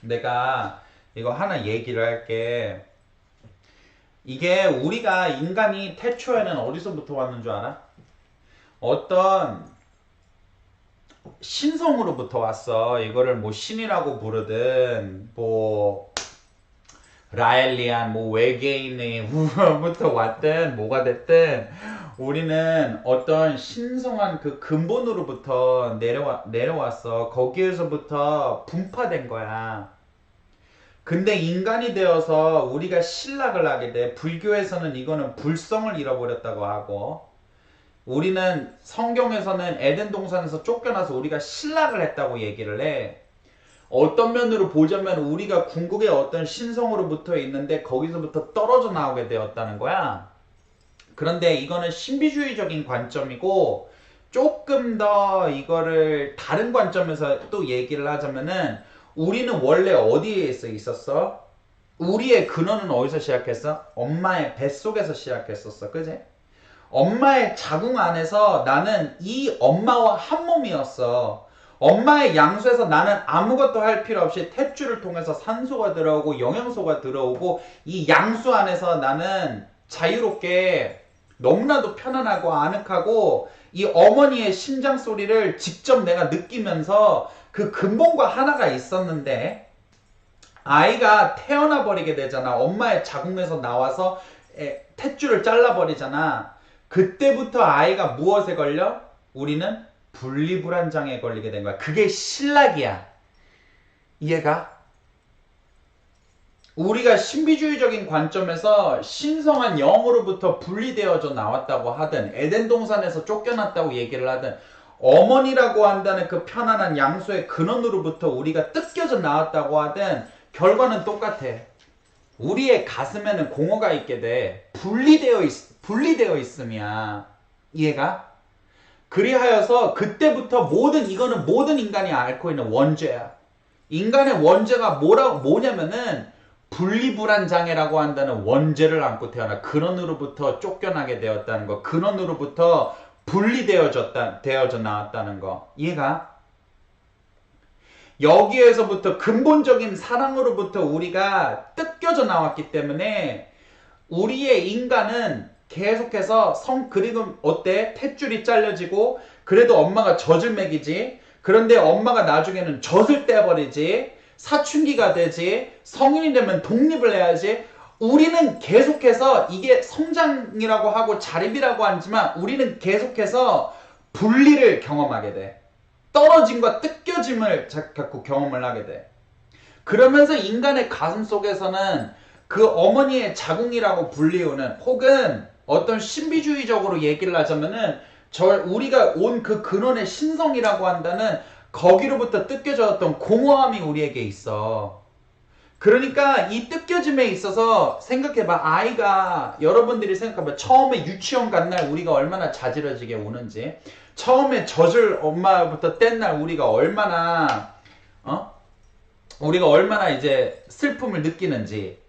내가 이거 하나 얘기를 할게. 이게 우리가 인간이 태초에는 어디서부터 왔는 줄 알아? 어떤 신성으로부터 왔어. 이거를 뭐 신이라고 부르든 뭐 라엘리안 뭐 외계인의 우로부터 왔든 뭐가 됐든 우리는 어떤 신성한 그 근본으로부터 내려왔어. 거기에서부터 분파된 거야. 근데 인간이 되어서 우리가 신락을 하게 돼. 불교에서는 이거는 불성을 잃어버렸다고 하고, 우리는 성경에서는 에덴 동산에서 쫓겨나서 우리가 신락을 했다고 얘기를 해. 어떤 면으로 보자면 우리가 궁극의 어떤 신성으로부터 있는데 거기서부터 떨어져 나오게 되었다는 거야. 그런데 이거는 신비주의적인 관점이고, 조금 더 이거를 다른 관점에서 또 얘기를 하자면은, 우리는 원래 어디에 있었어? 우리의 근원은 어디서 시작했어? 엄마의 뱃속에서 시작했었어. 그지? 엄마의 자궁 안에서 나는 이 엄마와 한 몸이었어. 엄마의 양수에서 나는 아무것도 할 필요 없이 탯줄을 통해서 산소가 들어오고 영양소가 들어오고, 이 양수 안에서 나는 자유롭게 너무나도 편안하고 아늑하고, 이 어머니의 심장 소리를 직접 내가 느끼면서 그 근본과 하나가 있었는데, 아이가 태어나 버리게 되잖아. 엄마의 자궁에서 나와서 탯줄을 잘라버리잖아. 그때부터 아이가 무엇에 걸려? 우리는 분리불안장애에 걸리게 된 거야. 그게 신락이야. 이해가? 우리가 신비주의적인 관점에서 신성한 영으로부터 분리되어져 나왔다고 하든, 에덴 동산에서 쫓겨났다고 얘기를 하든, 어머니라고 한다는 그 편안한 양수의 근원으로부터 우리가 뜯겨져 나왔다고 하든, 결과는 똑같아. 우리의 가슴에는 공허가 있게 돼. 분리되어 있음이야. 이해가? 그리하여서 그때부터 이거는 모든 인간이 앓고 있는 원죄야. 인간의 원죄가 뭐냐면은 분리불안 장애라고 한다는 원죄를 안고 태어나 근원으로부터 쫓겨나게 되었다는 거, 근원으로부터 되어져 나왔다는 거. 이해가? 여기에서부터 근본적인 사랑으로부터 우리가 뜯겨져 나왔기 때문에 우리의 인간은 계속해서 그리고 어때? 탯줄이 잘려지고, 그래도 엄마가 젖을 먹이지. 그런데 엄마가 나중에는 젖을 떼버리지. 사춘기가 되지. 성인이 되면 독립을 해야지. 우리는 계속해서, 이게 성장이라고 하고 자립이라고 하지만 우리는 계속해서 분리를 경험하게 돼. 떨어짐과 뜯겨짐을 자꾸 경험을 하게 돼. 그러면서 인간의 가슴 속에서는 그 어머니의 자궁이라고 불리우는, 혹은 어떤 신비주의적으로 얘기를 하자면은 우리가 온 그 근원의 신성이라고 한다는, 거기로부터 뜯겨졌던 공허함이 우리에게 있어. 그러니까 이 뜯겨짐에 있어서 생각해봐. 여러분들이 생각해봐. 처음에 유치원 간 날 우리가 얼마나 자지러지게 우는지, 처음에 젖을 엄마부터 뗀 날 우리가 얼마나 이제 슬픔을 느끼는지,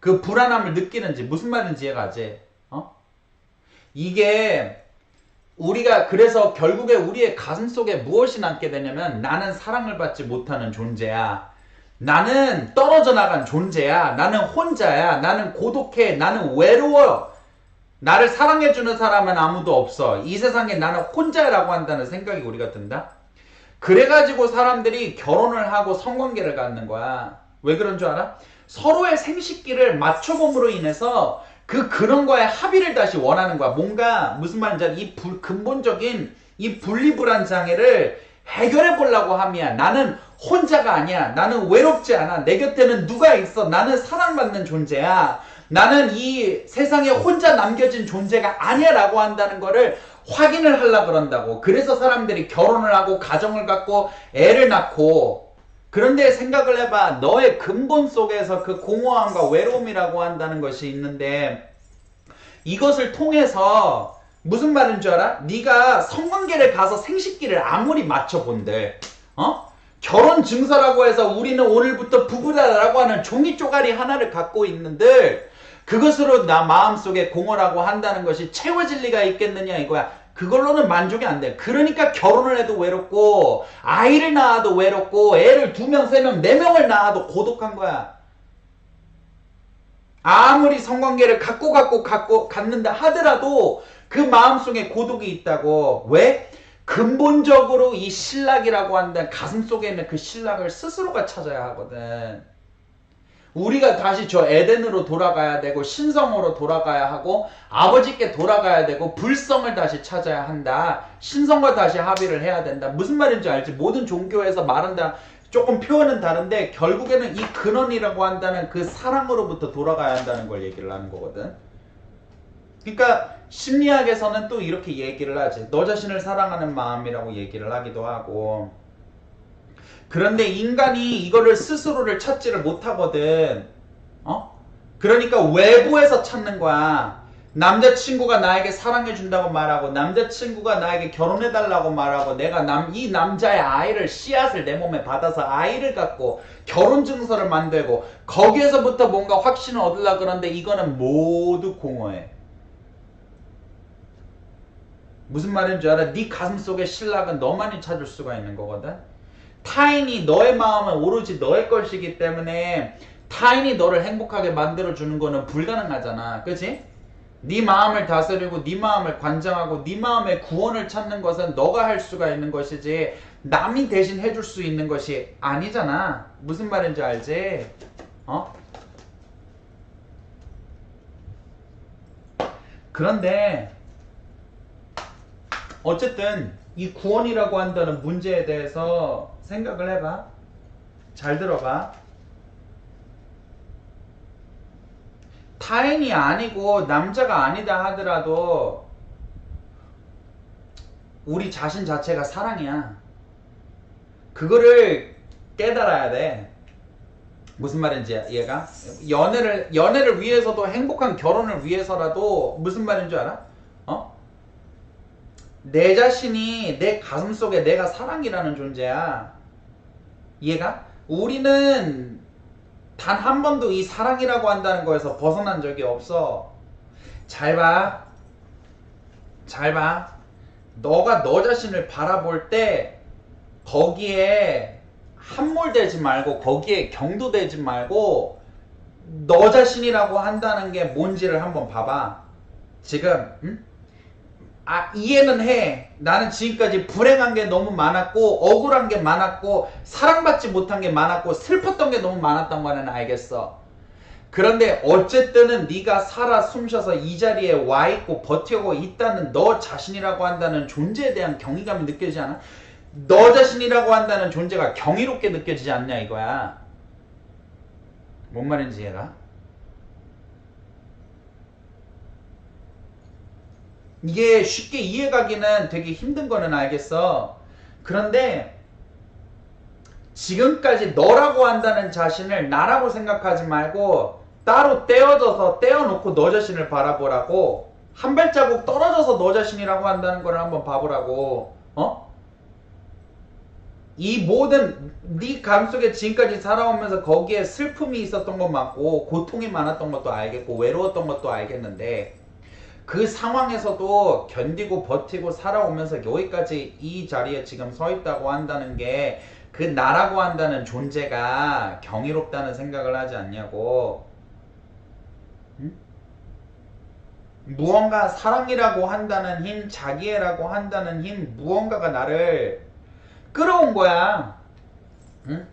그 불안함을 느끼는지, 무슨 말인지 이해가 가지? 이게 우리가, 그래서 결국에 우리의 가슴 속에 무엇이 남게 되냐면, 나는 사랑을 받지 못하는 존재야. 나는 떨어져 나간 존재야. 나는 혼자야. 나는 고독해. 나는 외로워. 나를 사랑해주는 사람은 아무도 없어. 이 세상에 나는 혼자라고 한다는 생각이 우리가 든다. 그래가지고 사람들이 결혼을 하고 성관계를 갖는 거야. 왜 그런 줄 알아? 서로의 생식기를 맞춰봄으로 인해서 그 근원과의 합의를 다시 원하는 거야. 뭔가 무슨 말인지 알아? 근본적인 이 분리불안 장애를 해결해 보려고 함이야. 나는 혼자가 아니야. 나는 외롭지 않아. 내 곁에는 누가 있어. 나는 사랑받는 존재야. 나는 이 세상에 혼자 남겨진 존재가 아니야 라고 한다는 거를 확인을 하려고 그런다고. 그래서 사람들이 결혼을 하고 가정을 갖고 애를 낳고. 그런데 생각을 해봐. 너의 근본 속에서 그 공허함과 외로움이라고 한다는 것이 있는데, 이것을 통해서 무슨 말인 줄 알아? 네가 성관계를 가서 생식기를 아무리 맞춰본들, 결혼 증서라고 해서 우리는 오늘부터 부부다라고 하는 종이 쪼가리 하나를 갖고 있는들, 그것으로 나 마음속에 공허라고 한다는 것이 채워질 리가 있겠느냐 이거야. 그걸로는 만족이 안 돼. 그러니까 결혼을 해도 외롭고 아이를 낳아도 외롭고 애를 2명, 3명, 4명을 낳아도 고독한 거야. 아무리 성관계를 갖고 갖는다 하더라도 그 마음속에 고독이 있다고. 왜? 근본적으로 이 신락이라고 한다는 가슴속에 있는 그 신락을 스스로가 찾아야 하거든. 우리가 다시 저 에덴으로 돌아가야 되고 신성으로 돌아가야 하고 아버지께 돌아가야 되고 불성을 다시 찾아야 한다. 신성과 다시 합의를 해야 된다. 무슨 말인지 알지? 모든 종교에서 말한다. 조금 표현은 다른데 결국에는 이 근원이라고 한다는 그 사랑으로부터 돌아가야 한다는 걸 얘기를 하는 거거든. 그러니까 심리학에서는 또 이렇게 얘기를 하지. 너 자신을 사랑하는 마음이라고 얘기를 하기도 하고. 그런데 인간이 이거를 스스로를 찾지를 못하거든. 그러니까 외부에서 찾는 거야. 남자친구가 나에게 사랑해준다고 말하고 남자친구가 나에게 결혼해달라고 말하고 내가 이 남자의 아이를 씨앗을 내 몸에 받아서 아이를 갖고 결혼증서를 만들고 거기에서부터 뭔가 확신을 얻으려고 그러는데 이거는 모두 공허해. 무슨 말인지 알아? 네 가슴속의 신락은 너만이 찾을 수가 있는 거거든. 타인이 너의 마음은 오로지 너의 것이기 때문에 타인이 너를 행복하게 만들어주는 거는 불가능하잖아. 그치? 네 마음을 다스리고 네 마음을 관장하고 네 마음의 구원을 찾는 것은 너가 할 수가 있는 것이지 남이 대신 해줄 수 있는 것이 아니잖아. 무슨 말인지 알지? 그런데 어쨌든 이 구원이라고 한다는 문제에 대해서 생각을 해봐. 잘 들어봐. 타인이 아니고 남자가 아니다 하더라도 우리 자신 자체가 사랑이야. 그거를 깨달아야 돼. 무슨 말인지 이해가? 연애를 위해서도 행복한 결혼을 위해서라도 무슨 말인지 알아? 내 자신이 내 가슴속에 내가 사랑이라는 존재야. 이해가? 우리는 단 한 번도 이 사랑이라고 한다는 거에서 벗어난 적이 없어. 잘 봐. 잘 봐. 너가 너 자신을 바라볼 때 거기에 함몰되지 말고 거기에 경도되지 말고 너 자신이라고 한다는 게 뭔지를 한번 봐봐. 지금 응? 이해는 해. 나는 지금까지 불행한 게 너무 많았고 억울한 게 많았고 사랑받지 못한 게 많았고 슬펐던 게 너무 많았던 거는 알겠어. 그런데 어쨌든 네가 살아 숨쉬어서 이 자리에 와 있고 버티고 있다는 너 자신이라고 한다는 존재에 대한 경이감이 느껴지지 않아? 너 자신이라고 한다는 존재가 경이롭게 느껴지지 않냐 이거야. 뭔 말인지 이해가? 이게 쉽게 이해가기는 되게 힘든 거는 알겠어. 그런데 지금까지 너라고 한다는 자신을 나라고 생각하지 말고 따로 떼어놓고 너 자신을 바라보라고. 한 발자국 떨어져서 너 자신이라고 한다는 걸 한번 봐보라고. 이 모든 네 감속에 지금까지 살아오면서 거기에 슬픔이 있었던 것 맞고 고통이 많았던 것도 알겠고 외로웠던 것도 알겠는데 그 상황에서도 견디고 버티고 살아오면서 여기까지 이 자리에 지금 서 있다고 한다는 게 그 나라고 한다는 존재가 경이롭다는 생각을 하지 않냐고. 응? 무언가 사랑이라고 한다는 힘, 자기애라고 한다는 힘, 무언가가 나를 끌어온 거야. 응?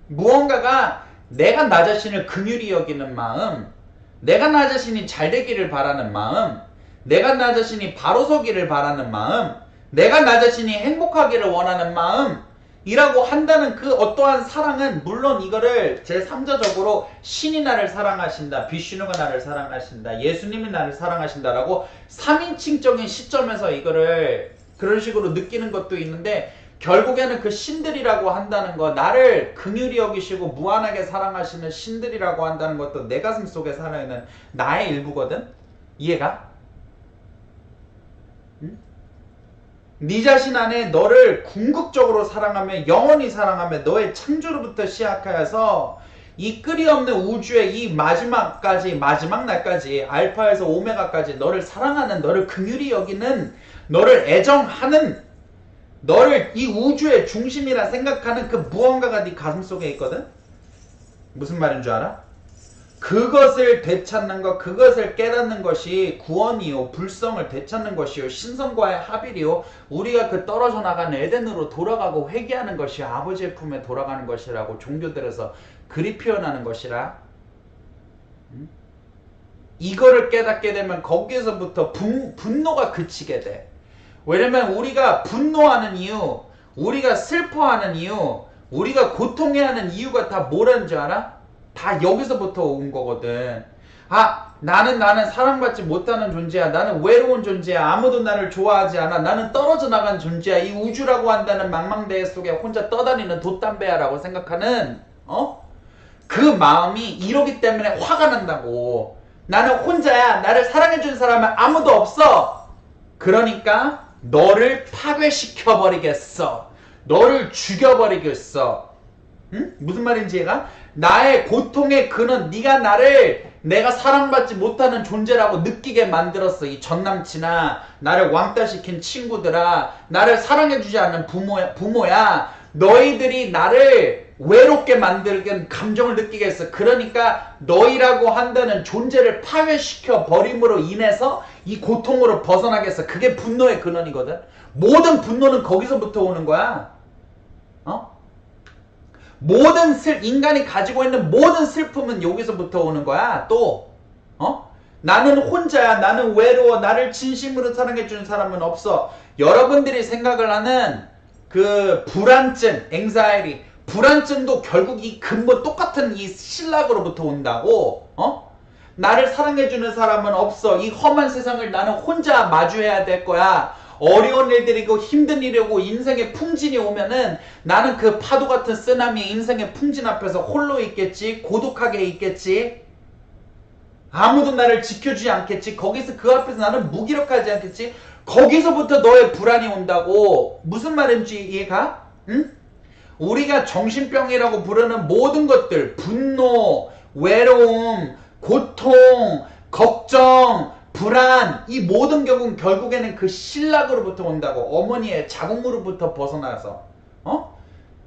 무언가가 내가 나 자신을 긍휼히 여기는 마음, 내가 나 자신이 잘 되기를 바라는 마음, 내가 나 자신이 바로 서기를 바라는 마음, 내가 나 자신이 행복하기를 원하는 마음 이라고 한다는 그 어떠한 사랑은 물론 이거를 제3자적으로 신이 나를 사랑하신다, 비슈누가 나를 사랑하신다, 예수님이 나를 사랑하신다라고 3인칭적인 시점에서 이거를 그런 식으로 느끼는 것도 있는데 결국에는 그 신들이라고 한다는 거, 나를 긍휼히 여기시고 무한하게 사랑하시는 신들이라고 한다는 것도 내 가슴 속에 살아있는 나의 일부거든? 이해가? 응? 네 자신 안에 너를 궁극적으로 사랑하며 영원히 사랑하며 너의 창조로부터 시작하여서 이 끈이 없는 우주의 이 마지막 날까지 알파에서 오메가까지 너를 사랑하는, 너를 긍휼히 여기는, 너를 애정하는, 너를 이 우주의 중심이라 생각하는 그 무언가가 네 가슴 속에 있거든? 무슨 말인 줄 알아? 그것을 되찾는 것, 그것을 깨닫는 것이 구원이요, 불성을 되찾는 것이요, 신성과의 합일이요, 우리가 그 떨어져 나간 에덴으로 돌아가고 회개하는 것이 아버지의 품에 돌아가는 것이라고 종교들에서 그리 표현하는 것이라. 이거를 깨닫게 되면 거기에서부터 분노가 그치게 돼. 왜냐면 우리가 분노하는 이유, 우리가 슬퍼하는 이유, 우리가 고통해하는 이유가 다 뭐라는 줄 알아? 다 여기서부터 온 거거든. 아, 나는 사랑받지 못하는 존재야. 나는 외로운 존재야. 아무도 나를 좋아하지 않아. 나는 떨어져 나간 존재야. 이 우주라고 한다는 망망대해 속에 혼자 떠다니는 돛담배야 라고 생각하는 그 마음이 이러기 때문에 화가 난다고. 나는 혼자야. 나를 사랑해준 사람은 아무도 없어. 그러니까 너를 파괴시켜버리겠어. 너를 죽여버리겠어. 응? 무슨 말인지 얘가? 나의 고통의 근원, 네가 나를 내가 사랑받지 못하는 존재라고 느끼게 만들었어. 이 전남친아, 나를 왕따시킨 친구들아, 나를 사랑해주지 않는 부모야. 너희들이 나를 외롭게 만들긴 감정을 느끼게 했어. 그러니까 너희라고 한다는 존재를 파괴시켜 버림으로 인해서 이 고통으로 벗어나게 했어. 그게 분노의 근원이거든. 모든 분노는 거기서부터 오는 거야. 인간이 가지고 있는 모든 슬픔은 여기서부터 오는 거야. 또 나는 혼자야. 나는 외로워. 나를 진심으로 사랑해주는 사람은 없어. 여러분들이 생각을 하는 그 불안증, anxiety, 불안증도 결국 이 근본 똑같은 이 신락으로부터 온다고. 나를 사랑해주는 사람은 없어. 이 험한 세상을 나는 혼자 마주해야 될 거야. 어려운 일들이고 힘든 일이고 인생의 풍진이 오면은 나는 그 파도 같은 쓰나미 인생의 풍진 앞에서 홀로 있겠지. 고독하게 있겠지. 아무도 나를 지켜주지 않겠지. 거기서 그 앞에서 나는 무기력하지 않겠지. 거기서부터 너의 불안이 온다고. 무슨 말인지 이해가? 응? 우리가 정신병이라고 부르는 모든 것들, 분노, 외로움, 고통, 걱정, 불안, 이 모든 경우는 결국에는 그 신락으로부터 온다고. 어머니의 자궁으로부터 벗어나서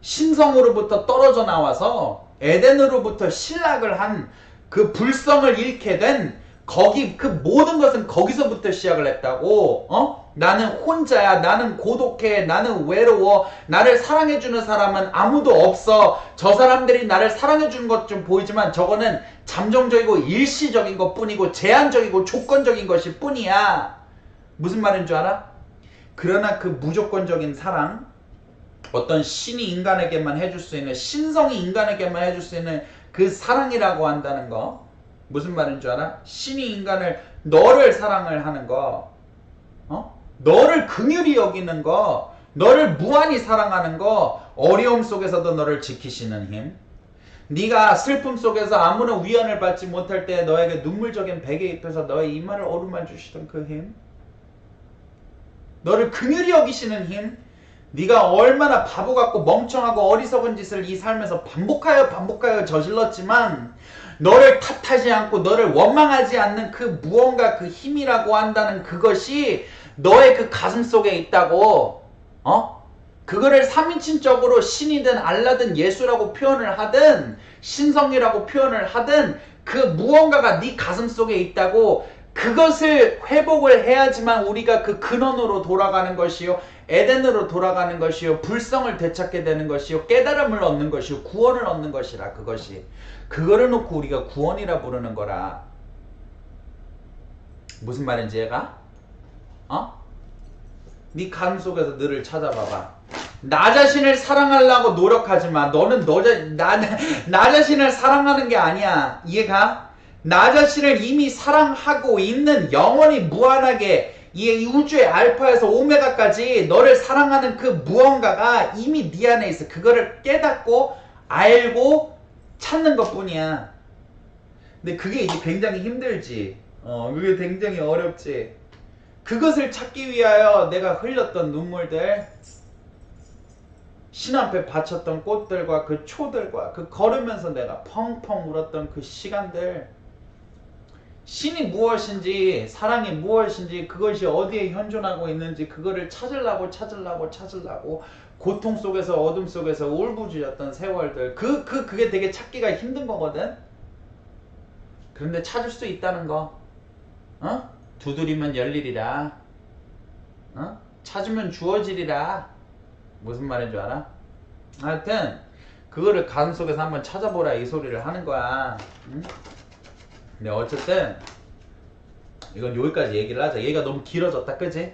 신성으로부터 떨어져 나와서 에덴으로부터 신락을 한 그 불성을 잃게 된 거기 그 모든 것은 거기서부터 시작을 했다고. 나는 혼자야. 나는 고독해. 나는 외로워. 나를 사랑해주는 사람은 아무도 없어. 저 사람들이 나를 사랑해주는 것 좀 보이지만 저거는 잠정적이고 일시적인 것 뿐이고 제한적이고 조건적인 것일 뿐이야. 무슨 말인 줄 알아? 그러나 그 무조건적인 사랑, 어떤 신이 인간에게만 해줄 수 있는, 신성이 인간에게만 해줄 수 있는 그 사랑이라고 한다는 거, 무슨 말인 줄 알아? 신이 너를 사랑을 하는 거, 너를 긍휼히 여기는 거, 너를 무한히 사랑하는 거, 어려움 속에서도 너를 지키시는 힘, 네가 슬픔 속에서 아무런 위안을 받지 못할 때 너에게 눈물적인 베개 입혀서 너의 이마를 어루만 주시던 그 힘, 너를 긍휼히 여기시는 힘, 네가 얼마나 바보 같고 멍청하고 어리석은 짓을 이 삶에서 반복하여 저질렀지만 너를 탓하지 않고 너를 원망하지 않는 그 무언가, 그 힘이라고 한다는 그것이 너의 그 가슴 속에 있다고. 그거를 3인칭적으로 신이든 알라든 예수라고 표현을 하든 신성이라고 표현을 하든 그 무언가가 네 가슴 속에 있다고. 그것을 회복을 해야지만 우리가 그 근원으로 돌아가는 것이요, 에덴으로 돌아가는 것이요, 불성을 되찾게 되는 것이요, 깨달음을 얻는 것이요, 구원을 얻는 것이라. 그것이 그거를 놓고 우리가 구원이라 부르는 거라. 무슨 말인지 얘가? 네 가슴 속에서 너를 찾아봐봐. 나 자신을 사랑하려고 노력하지 마. 너는 나 자신을 사랑하는 게 아니야. 이해가? 나 자신을 이미 사랑하고 있는, 영원히 무한하게 이 우주의 알파에서 오메가까지 너를 사랑하는 그 무언가가 이미 네 안에 있어. 그거를 깨닫고 알고 찾는 것 뿐이야. 근데 그게 이제 굉장히 힘들지. 그게 굉장히 어렵지. 그것을 찾기 위하여 내가 흘렸던 눈물들, 신 앞에 바쳤던 꽃들과 그 초들과 그 걸으면서 내가 펑펑 울었던 그 시간들, 신이 무엇인지 사랑이 무엇인지 그것이 어디에 현존하고 있는지 그거를 찾으려고 고통 속에서 어둠 속에서 울부짖었던 세월들, 그게 되게 찾기가 힘든 거거든. 그런데 찾을 수 있다는 거, 어? 두드리면 열리리라, 어? 찾으면 주어지리라. 무슨 말인 줄 알아? 하여튼 그거를 가슴 속에서 한번 찾아보라 이 소리를 하는 거야. 응? 근데 어쨌든 이건 여기까지 얘기를 하자. 얘기가 너무 길어졌다, 그지?